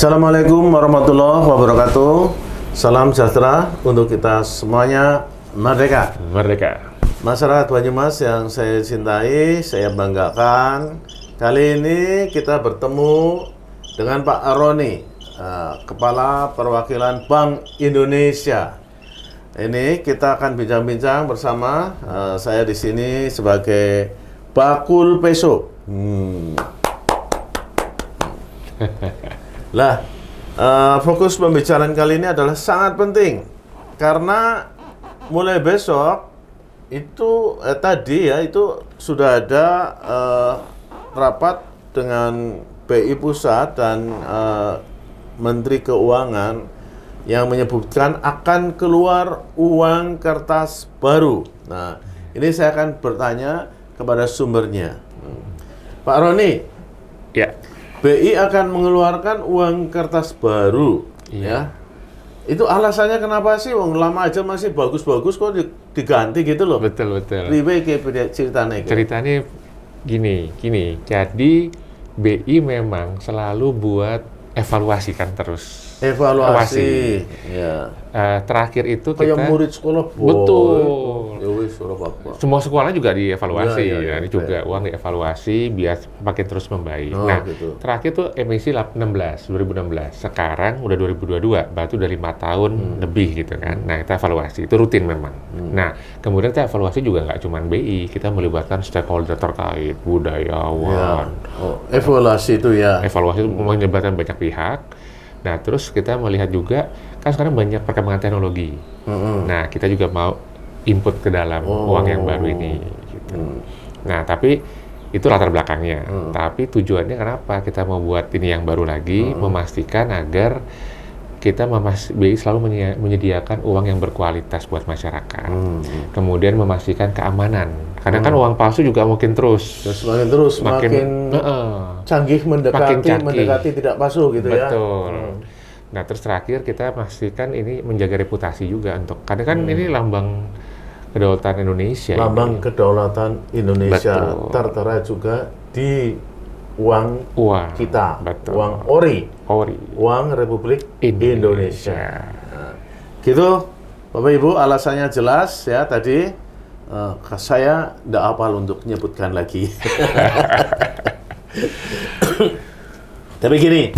Assalamualaikum warahmatullahi wabarakatuh. Salam sejahtera untuk kita semuanya. Merdeka. Merdeka. Masyarakat Banyumas yang saya cintai, saya banggakan. Kali ini kita bertemu dengan Pak Roni, Kepala Perwakilan Bank Indonesia. Ini kita akan bincang-bincang bersama. Saya di sini sebagai bakul peso. Lah, fokus pembicaraan kali ini adalah sangat penting karena mulai besok itu tadi ya itu sudah ada rapat dengan BI Pusat dan Menteri Keuangan yang menyebutkan akan keluar uang kertas baru. Nah, ini saya akan bertanya kepada sumbernya. Pak Roni, Ya. BI akan mengeluarkan uang kertas baru, ya. Itu alasannya kenapa sih? Wong lama aja masih bagus-bagus kok diganti gitu loh. Betul. Ribe ceritanya. Ceritanya gini. Jadi BI memang selalu buat evaluasi kan terus. Evaluasi. Ya. Terakhir itu Kayak kita murid sekolah, boy. Betul. Ya wis ora apa-apa. Semua sekolah juga dievaluasi, Ya, ini juga uang dievaluasi biar makin terus membaik. Oh, nah, gitu. terakhir tuh emisi 2016. Sekarang udah 2022, berarti udah 5 tahun lebih gitu kan. Nah, kita evaluasi, itu rutin memang. Nah, kemudian kita evaluasi juga nggak cuma BI, kita melibatkan stakeholder terkait, budayawan. Ya. Oh, evaluasi itu ya. Evaluasi itu melibatkan banyak pihak. Nah, terus kita melihat juga, kan sekarang banyak perkembangan teknologi. Nah, kita juga mau input ke dalam uang yang baru ini. Gitu. Nah, tapi itu latar belakangnya. Tapi tujuannya kenapa kita mau buat ini yang baru lagi, memastikan agar kita BI selalu menyediakan uang yang berkualitas buat masyarakat. Kemudian memastikan keamanan. Karena kan uang palsu juga makin terus. Makin canggih mendekati tidak palsu gitu ya. Betul. Nah, terus terakhir kita pastikan ini menjaga reputasi juga karena kan ini lambang kedaulatan Indonesia. Lambang kedaulatan Indonesia. Betul. Tertera juga di uang kita. Betul. Uang ori. Uang Republik Indonesia. Nah, gitu, Bapak Ibu, alasannya jelas ya tadi. Saya tidak hafal untuk menyebutkan lagi. Tapi gini,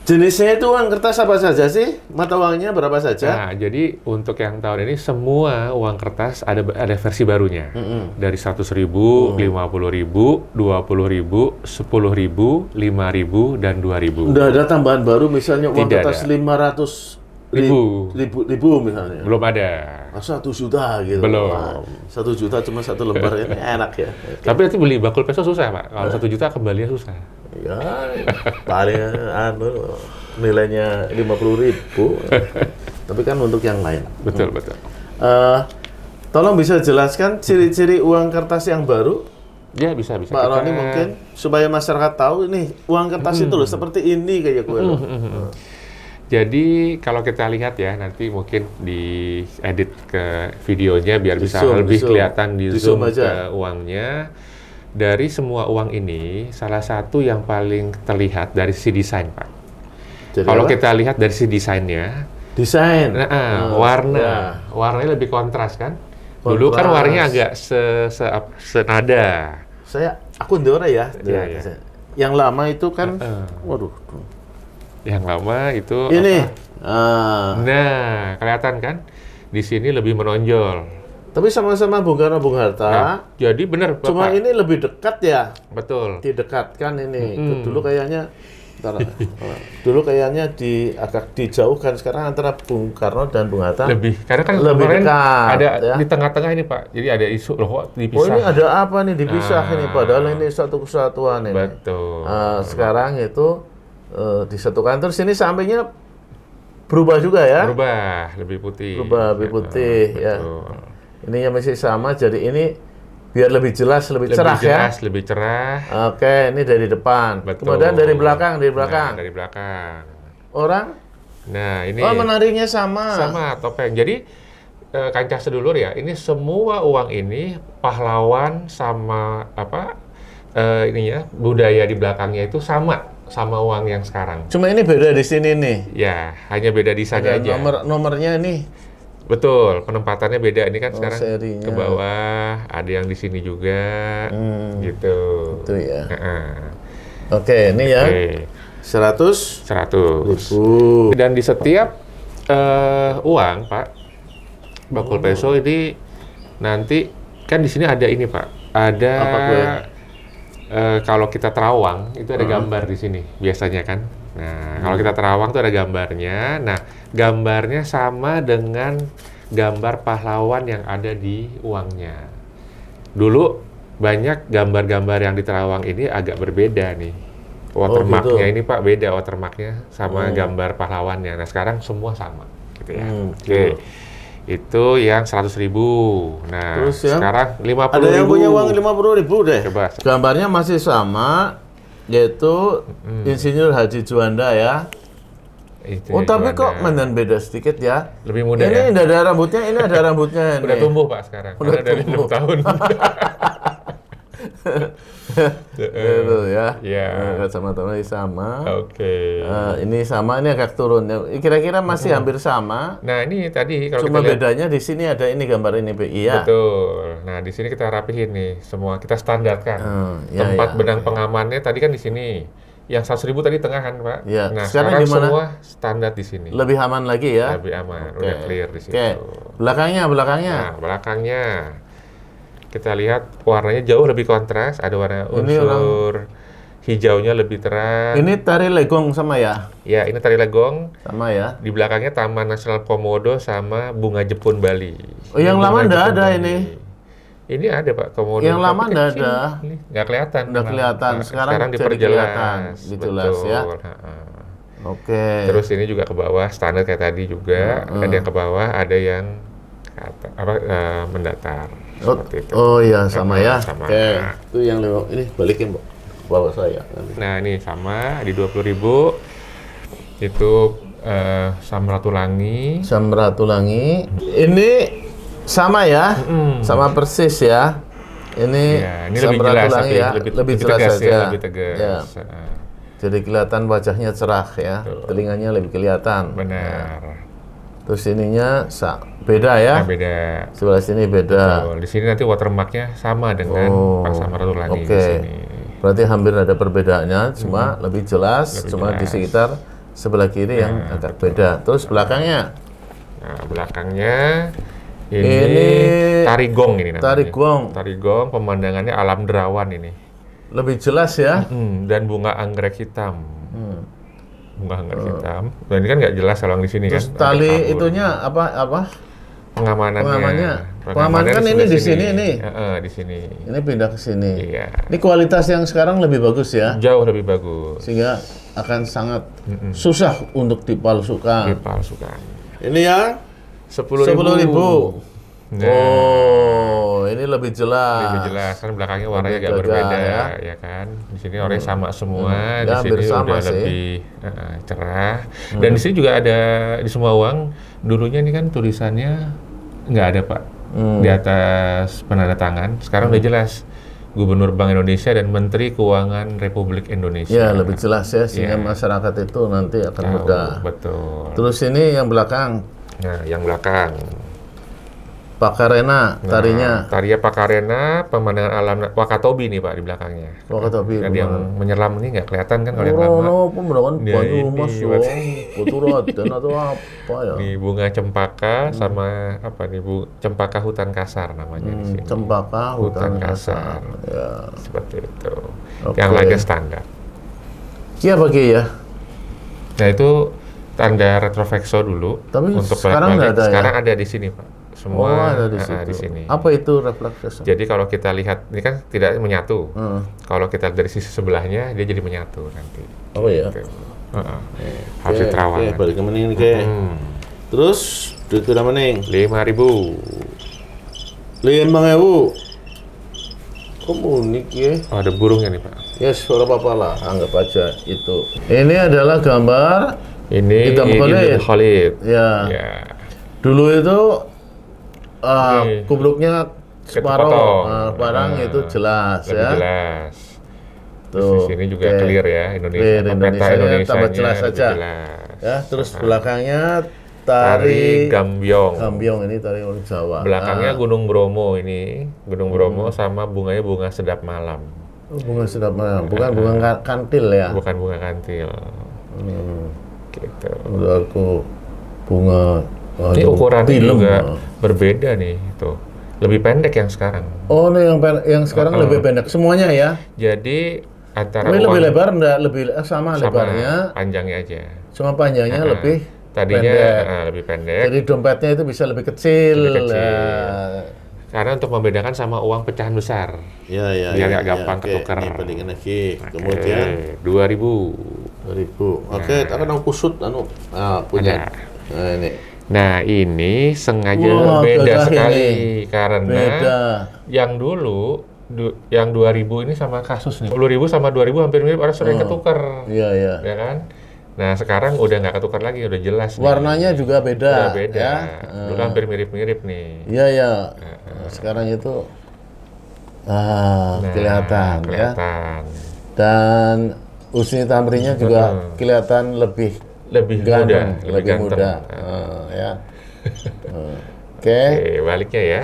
jenisnya itu uang kertas apa saja sih? Mata uangnya berapa saja? Nah, jadi untuk yang tahun ini semua uang kertas ada versi barunya. Dari 100.000, 50.000, 20.000, 10.000, 5.000, dan 2.000. Udah ada tambahan baru misalnya uang Tidak kertas ada. 500.000 misalnya. Belum ada. 1 juta gitu. Belum. Wah, 1 juta cuma 1 lembar ini enak ya. Tapi nanti beli bakul peso susah, Pak. Kalau 1 juta kembalinya susah. Ya, paling nilainya 50.000. Tapi kan untuk yang lain. Betul. Tolong bisa jelaskan ciri-ciri uang kertas yang baru, Ya, bisa. Pak Roni, mungkin supaya masyarakat tahu ini uang kertas itu loh seperti ini kayak gue loh. Jadi kalau kita lihat ya, nanti mungkin diedit ke videonya biar bisa lebih kelihatan di zoom ke uangnya. Dari semua uang ini, salah satu yang paling terlihat dari sisi desain, Pak. Jadi Kalau apa? kita lihat dari sisi desainnya, Desain. warnanya lebih kontras kan? Dulu kan warnanya agak senada. Aku ndore ya. Iya. Yang lama itu kan, waduh. Yang lama itu Ini. Nah, kelihatan kan? Di sini lebih menonjol. Tapi sama-sama Bung Karno, Bung Hatta. Nah, jadi benar, Bapak. Cuma ini lebih dekat ya. Betul. Didekatkan ini. Dulu kayaknya dulu kayaknya agak dijauhkan. Sekarang antara Bung Karno dan Bung Hatta Karena kan lebih kemarin dekat, ada ya. di tengah-tengah ini, Pak. Jadi ada isu loh kok dipisah. Oh, ini ada apa nih dipisah ini, padahal ini satu kesatuan ini. Betul. Sekarang itu disatukan, terus ini sampingnya berubah juga ya. Berubah lebih putih. Lebih putih ya. Ininya masih sama, jadi ini biar lebih jelas, lebih cerah ya. Lebih cerah. Oke, ini dari depan. Betul. Kemudian dari belakang. Nah, dari belakang. Orang? Nah, ini menariknya sama. sama topeng. Jadi kancah sedulur ya, ini semua uang ini pahlawan sama budaya di belakangnya itu sama sama uang yang sekarang. Cuma ini beda di sini nih. Ya, hanya beda desainnya aja. Nomornya ini. Betul, penempatannya beda. Ini kan sekarang serinya. ke bawah, ada yang di sini juga, gitu. Itu ya. Oke, ini ya. 100. Dan di setiap uang, Pak, bakul peso ini nanti kan di sini ada ini, Pak. Ada kalau kita terawang itu ada gambar di sini biasanya kan. Nah, kalau kita terawang tuh ada gambarnya. Nah, gambarnya sama dengan gambar pahlawan yang ada di uangnya. Dulu banyak gambar-gambar yang di terawang ini agak berbeda nih. Watermarknya ini Pak beda watermarknya sama gambar pahlawannya. Nah sekarang semua sama, gitu ya. Oke, itu yang 100.000. Nah terus sekarang 50.000. Ada yang punya uang 50.000 deh. Coba. Gambarnya masih sama, yaitu Insinyur Haji Juanda ya. Tapi kok menden beda sedikit ya. Lebih muda ini ya. Ini ada rambutnya, ini ada rambutnya. Udah tumbuh Pak sekarang. Udah dari 6 tahun. Itu ya. Iya. Sama-sama sama. Oke. Ini sama, ini agak turun. Kira-kira masih hampir sama. Nah ini tadi kalau cuma kita lihat, bedanya di sini ada ini gambar ini, Iya. Betul. Nah di sini kita rapihin nih, semua kita standarkan. Tempat benang pengamannya tadi kan di sini. Yang 100.000 tadi tengah kan Pak. Ya. Nah sekarang semua standar di sini. Lebih aman lagi ya. Lebih aman. Udah clear di situ. Belakangnya. Nah belakangnya. Kita lihat warnanya jauh lebih kontras, ada warna unsur hijaunya lebih terang. Ini tari legong sama ya? Ya, ini tari legong. Sama ya. Di belakangnya Taman Nasional Komodo sama bunga Jepun Bali. Oh, yang lama enggak ada ini? Ini ada Pak, Komodo. Yang lama enggak ada. Nggak kelihatan. Nggak kelihatan. Sekarang diperjelas. Dijelas ya. Oke. Terus ini juga ke bawah, standar kayak tadi juga. Ada yang ke bawah, ada yang mendatar. Oh iya sama ya. Sama. Oke. Itu yang ini balikin bawa saya. Nah ini sama di 20.000 itu Samratulangi. Samratulangi. Ini sama ya, sama persis ya. Ini Samratulangi ya, lebih jelas tegas saja. Ya, lebih tegas. Ya. Jadi kelihatan wajahnya cerah ya, telinganya lebih kelihatan. Benar. Ya. Terus ininya beda ya? Nah, beda. Sebelah sini beda. Betul. Di sini nanti watermarknya sama dengan Pak Samratulangi di sini. Berarti hampir ada perbedaannya, cuma lebih jelas, di sekitar sebelah kiri yang agak beda. Terus belakangnya? Nah, belakangnya ini tari gong ini namanya. Tari gong, pemandangannya alam derawan ini. Lebih jelas ya? Dan bunga anggrek hitam. Bunga anggrek hitam. Dan ini kan nggak jelas kalau di sini. Terus kan. Tali itunya apa? Pengamanannya. Pengaman kan ini di sini nih. Di sini. Ini pindah ke sini. Iya. Ini kualitas yang sekarang lebih bagus ya? Jauh lebih bagus. Sehingga akan sangat susah untuk dipalsukan. Ini ya? 10.000. Nah, ini lebih jelas. Lebih jelas kan belakangnya warnanya agak berbeda ya kan. Di sini oranye sama semua, di sini udah lebih cerah. Dan di sini juga ada di semua uang dulunya ini kan tulisannya nggak ada Pak di atas penanda tangan. Sekarang udah jelas Gubernur Bank Indonesia dan Menteri Keuangan Republik Indonesia. Ya lebih jelas ya sehingga masyarakat itu nanti akan mudah. Betul. Terus ini yang belakang. Nah yang belakang. Pakarena tarinya. Tarinya Pakarena, pemandangan alam Wakatobi nih Pak di belakangnya. Wakatobi. Kan yang menyelam ini nggak kelihatan kan kalau yang lama. Pemandangan Banyu Mas Koturat atau apa ya? Nih bunga cempaka sama apa nih cempaka hutan kasar namanya di sini. Cempaka hutan kasar. Ya. Seperti itu. Yang lainnya standar. Iya bagi ya. Nah itu tanda retroflexo dulu. Tapi untuk sekarang nggak ada ya? Sekarang ada di sini Pak. Semua ada di sini. Apa itu refleksi? Jadi kalau kita lihat ini kan tidak menyatu. Kalau kita dari sisi sebelahnya dia jadi menyatu nanti. Oh iya. Harus diterawang. Balik ke mending ke. Terus duit udah mending 5.000. 5.000. Kok unik ya? Oh, ada burungnya nih Pak. Ya suara apa lah, anggap aja itu. Ini adalah gambar. Ini Idam Khalid. Ya. Dulu itu kubluknya separuh, barang itu jelas lebih ya. Jelas. Terus di sini juga Oke. clear ya Indonesia. Clear, Peta Indonesianya Indonesianya tambah jelas lebih saja. jelas. Ya, terus belakangnya Tari Gambyong. Gambyong ini tari orang Jawa. Belakangnya Gunung Bromo ini, Gunung Bromo sama bunganya bunga sedap malam. Oh, bunga sedap malam, bukan bunga kantil ya. Bukan bunga kantil. Gitu. Udah aku bunga. Ini ukurannya juga berbeda nih, tuh. Lebih pendek yang sekarang. Oh, ini yang sekarang lebih pendek semuanya ya. Jadi antara Ini lebih uang lebar enggak sama lebarnya, panjangnya aja. cuma panjangnya lebih Tadinya pendek. lebih pendek. Jadi dompetnya itu bisa lebih kecil. Lebih kecil. Nah. Karena untuk membedakan sama uang pecahan besar. Ya, Biar nggak gampang oke. ketukar. Ini bandingin lagi. Kemudian 2000. 2000. Oke, akan aku kusut punya. Ada. Nah, ini. Nah, ini sengaja Wah, beda gagah sekali ini. karena Beda. yang dulu yang 2000 ini sama kasus nih. 10.000 sama 2000 hampir mirip, orang sering ketukar. Iya, iya. Ya kan? Nah, sekarang udah nggak ketukar lagi, udah jelas nih. Warnanya juga beda. Udah beda. Ya. Dulu hampir mirip-mirip nih. Iya, iya. Nah, sekarang itu kelihatan ya. Kelihatan. Dan Husni Tamrinnya juga kelihatan lebih Lebih ganteng, muda, lebih ganteng. muda. Ya. Oke, Oke, baliknya ya.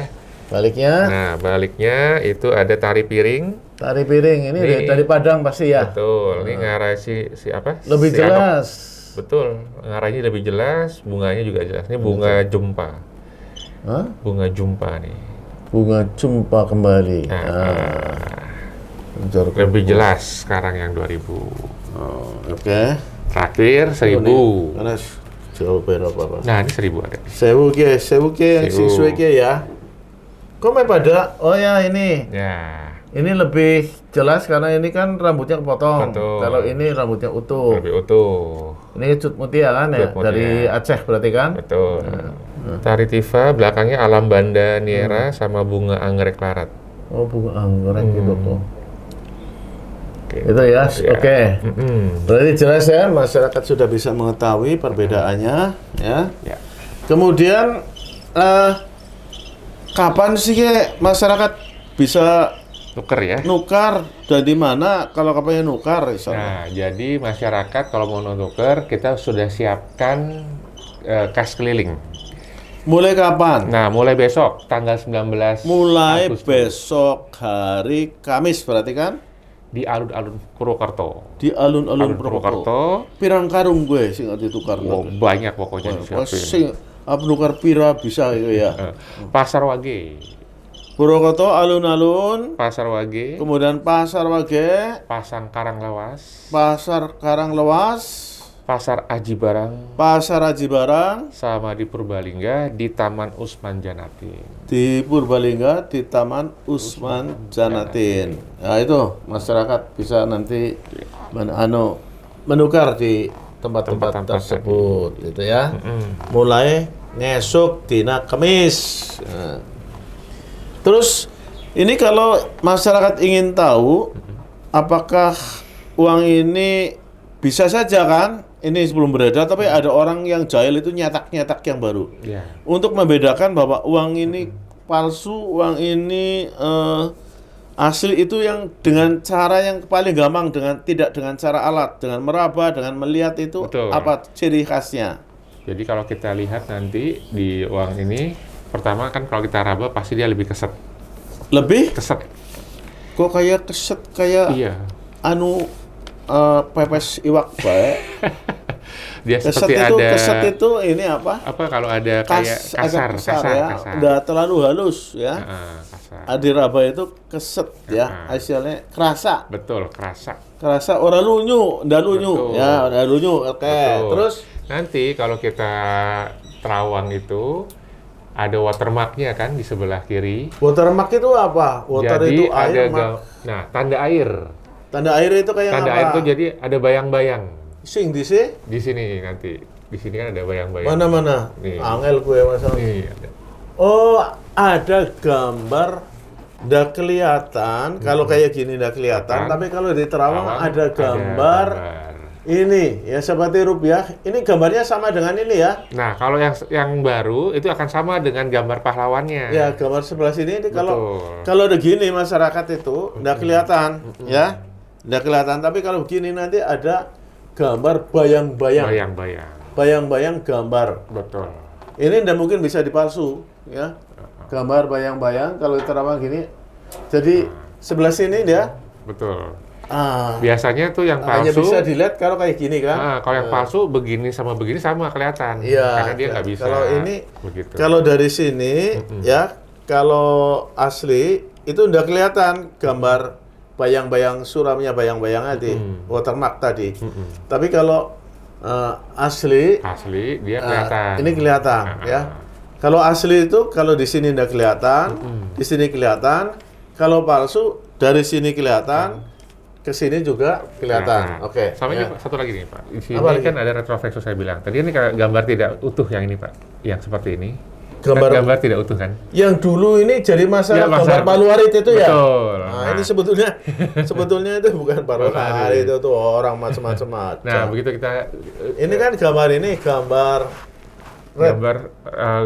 baliknya Nah, baliknya itu ada tari piring. tari piring ini dari Padang pasti ya. Betul. Ini ngarai si apa? Lebih Si Anok. jelas. Betul. Ngarainya lebih jelas, bunganya juga jelas. Ini bunga jumpa. Hah? Bunga jumpa nih. Bunga jumpa kembali. Lebih jelas sekarang yang 2000. Oke. Terakhir 1000. Karena jauh berapa Pak? Nah, ini 1000 ada. Sewu ke yang siswe ke ya. Kok main pada? Oh ya ini. Ya, Ini lebih jelas karena ini kan rambutnya kepotong. Betul. Kalau ini rambutnya utuh. lebih utuh. Ini Cut Mutia kan ya? Cut Mutia. Dari Aceh berarti kan? Betul. Tari Tifa belakangnya Alam Banda Niera sama bunga anggrek larat. Oh bunga anggrek gitu kok. Oke. Itu ya, oke. Mm-mm. Berarti jelas ya, masyarakat sudah bisa mengetahui perbedaannya ya. Ya. Kemudian kapan sih ya masyarakat bisa Tuker ya. nukar dan di mana kalau kapannya nukar misalnya? Nah, jadi masyarakat kalau mau nuker, kita sudah siapkan kas keliling. Mulai kapan? Nah, mulai besok tanggal 19 Mulai Agustus besok hari Kamis berarti kan? di alun-alun Purwokerto. Di alun-alun Alun Purwokerto. Purwokerto. Pirang karung gue sing ditukar. Oh, banyak pokoknya disiapin. Sing nukar pira bisa gitu ya. Pasar Wage. Purwokerto alun-alun, Pasar Wage. kemudian Pasar Wage, Pasang Karanglewas. Pasar Karanglewas, Pasar Aji Barang. Pasar Aji Barang, Sama di Purbalingga di Taman Usman Janatin. di Purbalingga di Taman Usman Janatin. Nah itu masyarakat bisa nanti menukar di tempat-tempat Tempat-tempat tersebut, gitu ya. Mulai ngesuk dina Kamis. Nah. Terus ini kalau masyarakat ingin tahu apakah uang ini bisa saja kan? Ini sebelum beredar, tapi ada orang yang jahil itu nyetak-nyetak yang baru. Ya. Untuk membedakan bahwa uang ini palsu, uang ini asli itu yang dengan cara yang paling gampang, tidak dengan cara alat, dengan meraba, dengan melihat itu. Betul. Apa ciri khasnya? Jadi kalau kita lihat nanti di uang ini, pertama kan kalau kita raba pasti dia lebih keset. Lebih Keset. kok kayak keset kayak Iya. pepes iwak bae. Dia Keset seperti itu, ada keset itu ini apa? apa kalau ada kayak Agak kasar ya. kasar. Udah terlalu halus ya. Kasar. Adiraba itu keset ya, hasilnya kerasa. Betul, kerasa. Kerasa orang lunyu, ndak lunyu. Betul. Ya, udah lunyu. Oke. Betul. Terus Nanti kalau kita terawang itu ada watermarknya kan di sebelah kiri. watermark itu apa? Water Jadi itu ada air, mark. nah tanda air. Tanda air itu kayak Tanda apa? air itu jadi ada bayang-bayang Sing di sini? di sini nanti. Di sini kan ada bayang-bayang. Mana-mana? Nih. Angel gue masalah. Nih, ada. Oh, ada gambar ndak kelihatan. Kalau kayak gini ndak kelihatan, tapi kalau di Terawang Terawang ada gambar ini ya seperti rupiah. Ini gambarnya sama dengan ini ya. Nah, kalau yang baru itu akan sama dengan gambar pahlawannya. Ya, gambar sebelah sini ini Betul. kalau ada gini masyarakat itu ndak kelihatan ya. nggak kelihatan. Tapi kalau begini nanti ada gambar bayang-bayang. Bayang-bayang. Bayang-bayang gambar. Betul. Ini nggak mungkin bisa dipalsu, ya. Gambar bayang-bayang kalau terawang gini. Jadi sebelah sini dia. Betul. Ah, Biasanya tuh yang hanya palsu. bisa dilihat kalau kayak gini kan. Kalau yang palsu begini sama kelihatan. Iya. Karena dia nggak bisa. Kalau ini, begitu. kalau dari sini, ya, kalau asli itu udah kelihatan gambar bayang-bayang suramnya, bayang-bayang tadi, watermark tadi. Tapi kalau asli dia kelihatan. ini kelihatan, ya. Kalau asli itu kalau di sini udah kelihatan, di sini kelihatan. Kalau palsu dari sini kelihatan. Ke sini juga kelihatan. Oke. Sama ya. ini Pak, satu lagi nih Pak. Di sini Apa kan ada retroflektor saya bilang. Tadi ini kayak gambar tidak utuh yang ini Pak. Yang seperti ini. Gambar tidak utuh kan? Yang dulu ini jadi masalah Ya, gambar palu arit itu ya. Betul. Nah, ini sebetulnya itu bukan palu arit, itu tuh orang macam-macam. Nah, begitu kita Ini kan gambar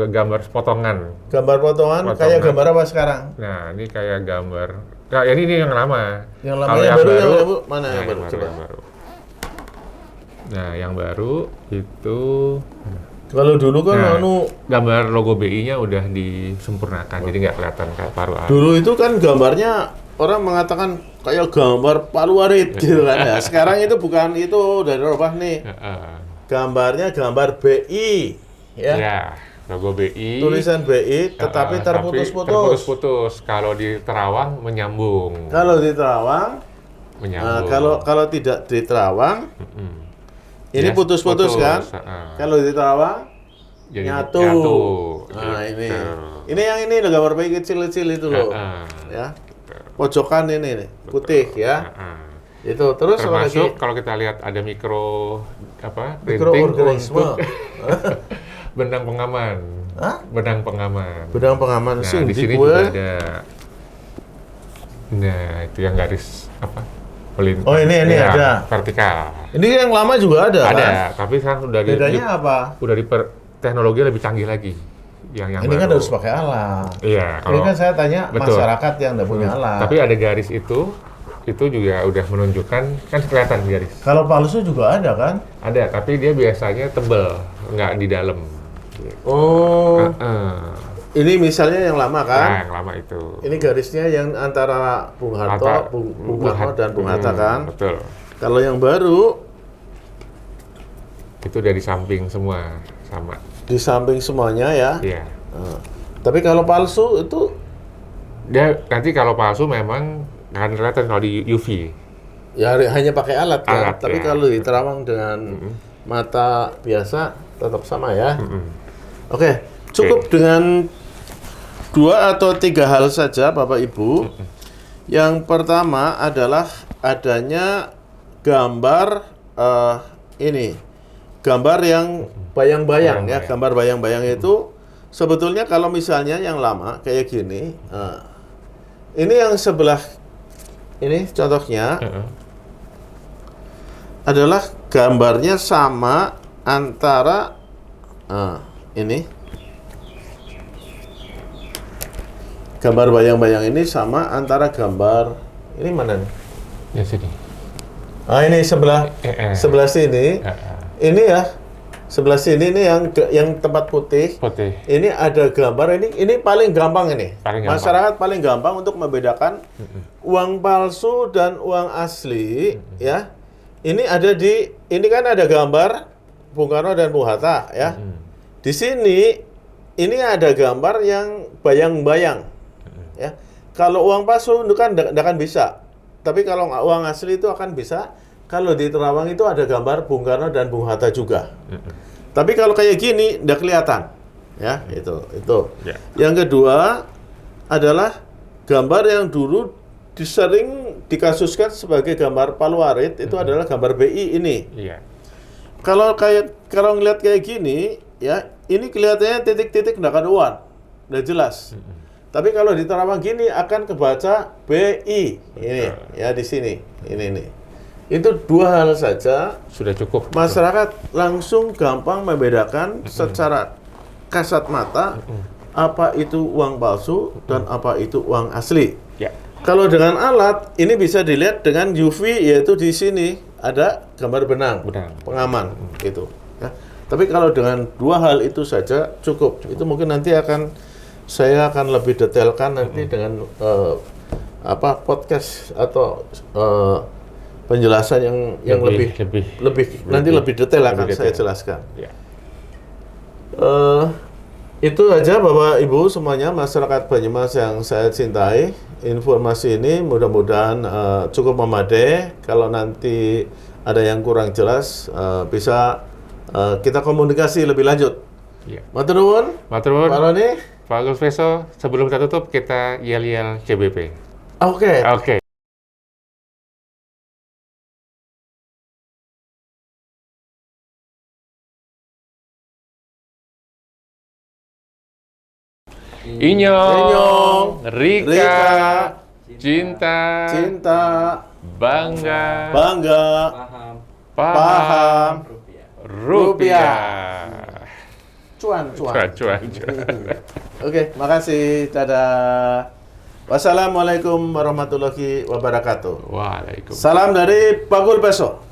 gambar potongan. Gambar potongan kayak gambar apa sekarang? Nah, ini kayak gambar. Nah, ini yang lama. Yang lama, Kalau yang baru, mana nah, yang baru? Coba. Yang baru. Nah, yang baru itu Kalau dulu kan gambar logo BI-nya udah disempurnakan, jadi nggak kelihatan kayak paru arit. dulu itu kan gambarnya orang mengatakan kayak gambar palu arit gitu kan ya. Sekarang itu bukan itu, dari rubah nih. Gambarnya gambar BI ya. Ya, logo BI. Tulisan BI tetapi terputus-putus. Terputus-putus. Kalau di Terawang menyambung. Kalau di Terawang menyambung. kalau tidak di Terawang ini putus-putus kan? Kalau di Terawang jadi nyatu. Nah, gitu. Ini yang ini loh, gambar BI kecil-kecil itu loh. Ya. Pojokan ini nih, putih ya. Itu terus termasuk kalau kita lihat ada printing mikroorganisme. untuk benang pengaman. Hah? Benang pengaman. Benang pengaman Nah, sih di sini juga ada. Nah, itu yang garis melintang. Oh, ini ya, ada. Vertikal. Ini yang lama juga ada Ada, kan? tapi sekarang udah Bedanya apa? Udah teknologi lebih canggih lagi. Yang ini baru. kan harus pakai alat. Iya, Ini kan saya tanya betul. masyarakat yang nggak punya alat. Tapi ada garis itu juga udah menunjukkan, kan kelihatan garis. Kalau palsu juga ada kan? Ada, tapi dia biasanya tebel, nggak di dalam. Oh. Ini misalnya yang lama kan? Nah, yang lama itu. Ini garisnya yang antara Bung Harto, Bung Karno dan Bung Hatta kan? Betul. Kalau yang baru itu dari samping semua sama. di samping semuanya ya. Iya. Tapi kalau palsu itu Dia nanti kalau palsu memang akan kelihatan kalau di UV. ya hanya pakai alat kan. Alat, Tapi ya. kalau di Terawang dengan mata biasa tetap sama ya. Oke, cukup dengan 2 atau 3 hal saja Bapak Ibu. Yang pertama adalah adanya gambar gambar yang bayang-bayang ya, gambar bayang-bayang itu sebetulnya kalau misalnya yang lama kayak gini, ini yang sebelah ini contohnya adalah gambarnya sama antara ini gambar bayang-bayang ini sama antara gambar ini mana nih? Ya sini. Ini sebelah sini. Ini ya sebelah sini ini yang tempat putih. Ini ada gambar ini paling gampang ini. Masyarakat paling gampang untuk membedakan uang palsu dan uang asli ya. Ini kan ada gambar Bung Karno dan Bung Hatta ya. Di sini ini ada gambar yang bayang-bayang ya. Kalau uang palsu itu kan tidak akan bisa. Tapi kalau uang asli itu akan bisa. Kalau di Terawang itu ada gambar Bung Karno dan Bung Hatta juga. Tapi kalau kayak gini tidak kelihatan. Ya, itu. Ya. Yang kedua adalah gambar yang dulu sering dikasuskan sebagai gambar palu arit itu adalah gambar BI ini. Iya. Kalau ngelihat kayak gini, ya, ini kelihatannya titik-titik tidak ada uang. Udah jelas. Tapi kalau di Terawang gini akan kebaca BI. Ini ya di sini. Ini. Itu 2 hal saja Sudah cukup. masyarakat langsung gampang membedakan secara kasat mata apa itu uang palsu dan apa itu uang asli. Ya. Kalau dengan alat ini bisa dilihat dengan UV, yaitu di sini ada gambar benang, pengaman gitu. Ya. Tapi kalau dengan dua hal itu saja cukup. Itu mungkin nanti saya akan lebih detailkan nanti dengan podcast atau penjelasan yang lebih nanti lebih detail akan saya jelaskan. Ya. Itu aja Bapak Ibu semuanya, masyarakat Banyumas yang saya cintai. Informasi ini mudah-mudahan cukup memadai. Kalau nanti ada yang kurang jelas, bisa kita komunikasi lebih lanjut. Ya. Matur nuwun. Matur nuwun. Pak Roni. Pak Gulveso, sebelum kita tutup kita yel-yel CBP. Oke. Oke. Inyong, Rika, cinta, bangga, paham, rupiah. Cuan. Oke, makasih. Dadah. Wassalamualaikum warahmatullahi wabarakatuh. Waalaikumsalam. Salam dari Pak Gulveso.